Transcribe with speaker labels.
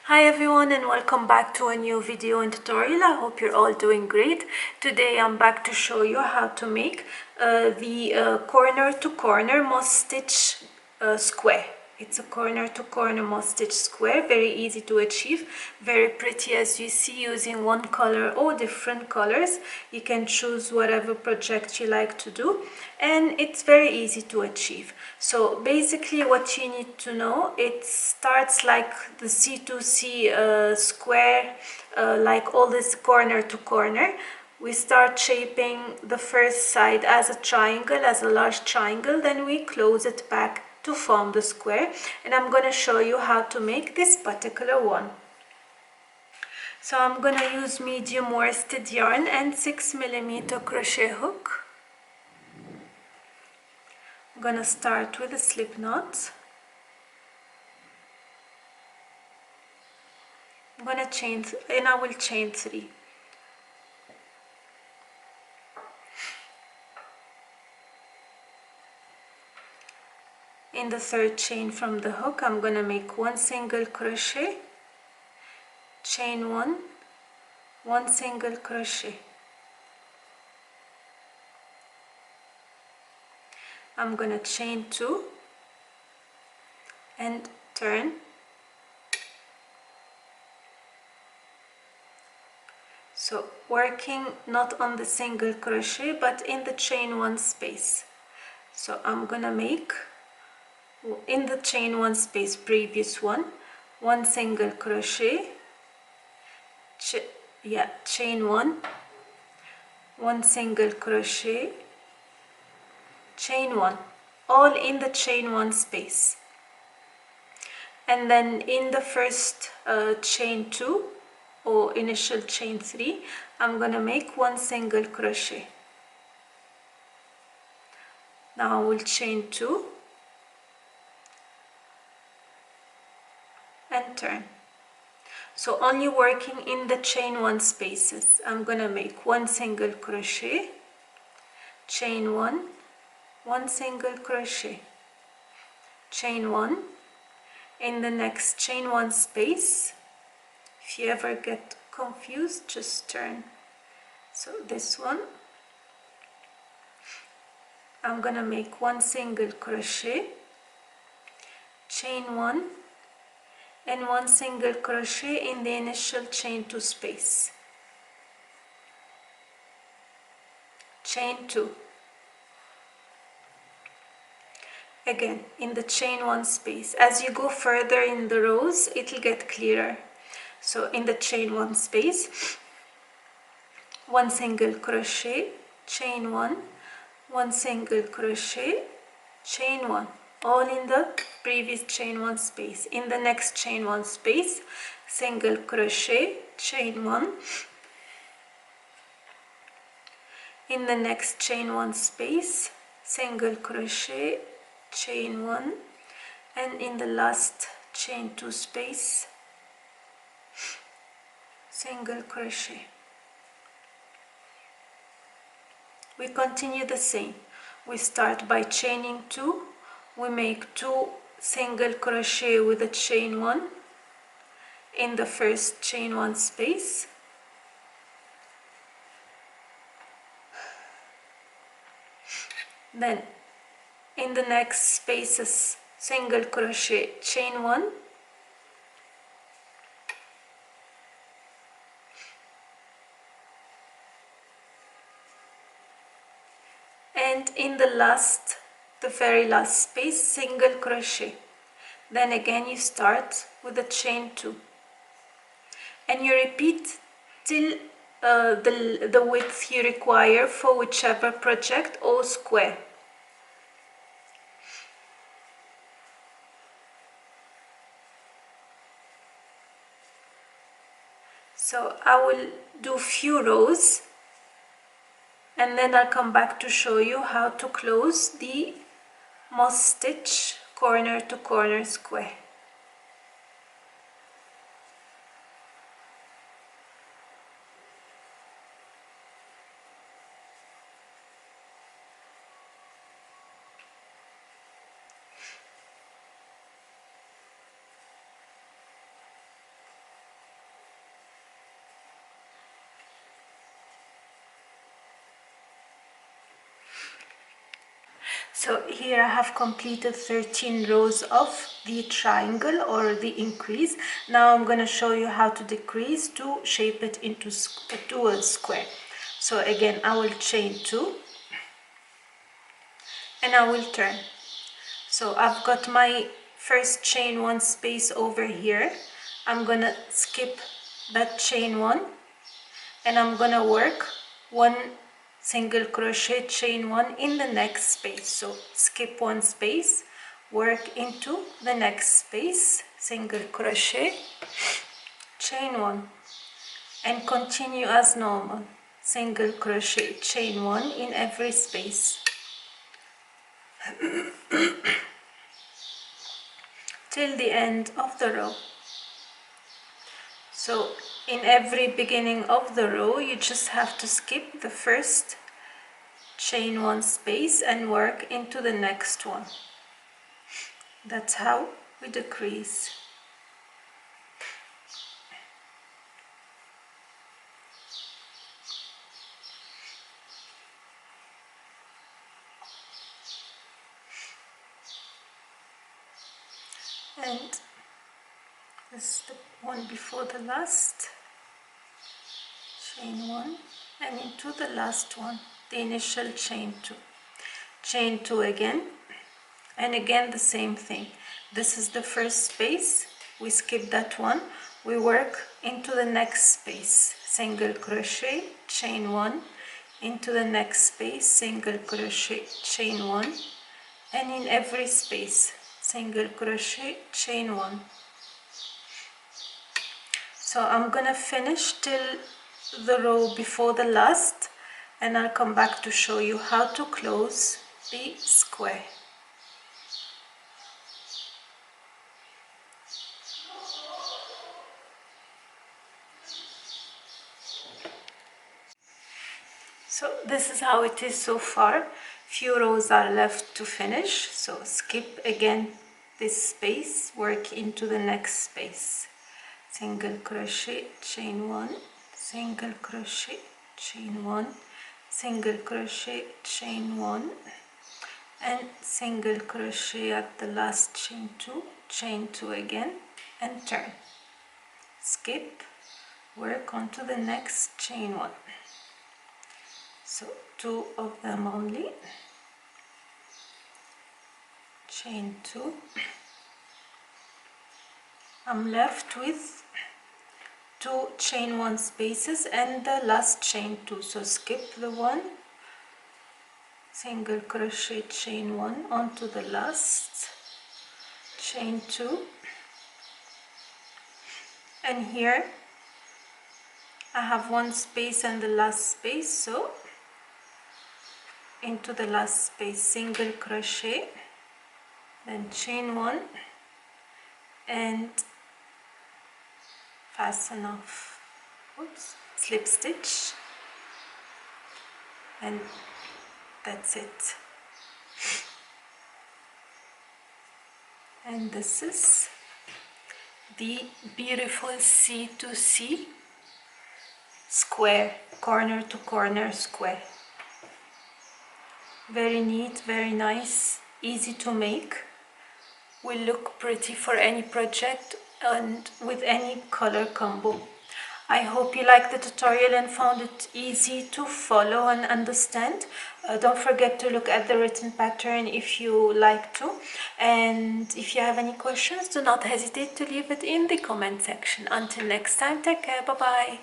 Speaker 1: Hi everyone and welcome back to a new video and tutorial. I hope you're all doing great. Today I'm back to show you how to make the corner to corner moss stitch square. It's a corner to corner moss stitch square, very easy to achieve, very pretty as you see, using one color or different colors. You can choose whatever project you like to do, and it's very easy to achieve. So basically what you need to know, it starts like the C2C square, like all this corner to corner. We start shaping the first side as a triangle, as a large triangle, then we close it back to form the square, and I'm going to show you how to make this particular one. So I'm going to use medium worsted yarn and 6mm crochet hook. I'm going to start with a slip knot. I'm going to chain, and I will chain 3. In the third chain from the hook, I'm going to make 1 single crochet, chain 1, 1 single crochet. I'm going to chain 2 and turn. So working not on the single crochet but in the chain 1 space. So I'm going to make in the chain 1 space, previous one, 1 single crochet, chain 1, 1 single crochet, chain 1, all in the chain 1 space. And then in the first chain 2 or initial chain 3, I'm going to make 1 single crochet. Now I will chain 2 and turn. So only working in the chain 1 spaces. I'm going to make 1 single crochet, chain 1, 1 single crochet, chain 1. In the next chain 1 space, if you ever get confused, just turn. So this one, I'm going to make 1 single crochet, chain 1, and 1 single crochet in the initial chain 2 space, chain 2. Again in the chain 1 space. As you go further in the rows, it'll get clearer. So in the chain 1 space, 1 single crochet, chain 1, 1 single crochet, chain 1, all in the previous chain 1 space. In the next chain 1 space, single crochet, chain 1. In the next chain 1 space, single crochet, chain 1, and in the last chain 2 space, single crochet. We continue the same. We start by chaining 2, we make 2 single crochet with a chain 1 in the first chain 1 space, then in the next spaces, single crochet, chain 1, and in the very last space, single crochet. Then again you start with a chain 2, and you repeat till the width you require for whichever project or square. So I will do few rows and then I'll come back to show you how to close the moss stitch corner to corner square. So here I have completed 13 rows of the triangle or the increase. Now I'm going to show you how to decrease to shape it into a square. So again, I will chain 2 and I will turn. So I've got my first chain 1 space over here. I'm going to skip that chain 1 and I'm going to work 1 single crochet, chain 1 in the next space. So skip 1 space, work into the next space, single crochet, chain 1, and continue as normal, single crochet, chain 1 in every space till the end of the row. So in every beginning of the row you just have to skip the first chain 1 space and work into the next one. That's how we decrease. And this is the one before the last, chain 1 and into the last one, the initial chain 2. Chain 2 again, and again the same thing. This is the first space, we skip that one, we work into the next space, single crochet, chain 1, into the next space, single crochet, chain 1, and in every space, single crochet, chain 1. So I'm gonna finish till the row before the last, and I'll come back to show you how to close the square. So this is how it is so far. Few rows are left to finish, so skip again this space, work into the next space, single crochet, chain 1, single crochet, chain 1, single crochet, chain 1, and single crochet at the last, chain 2 again, and turn, skip, work onto the next, chain 1. So 2 of them only, chain 2. I'm left with 2 chain 1 spaces and the last chain 2. So skip the one, single crochet, chain 1 onto the last, chain 2, and here I have 1 space and the last space, so into the last space, single crochet, then chain 1 and fasten off, slip stitch, and that's it. And this is the beautiful C to C square, corner to corner square. Very neat, very nice, easy to make, will look pretty for any project and with any color combo. I hope you liked the tutorial and found it easy to follow and understand. Don't forget to look at the written pattern if you like to, and if you have any questions, do not hesitate to leave it in the comment section. Until next time, take care, bye bye.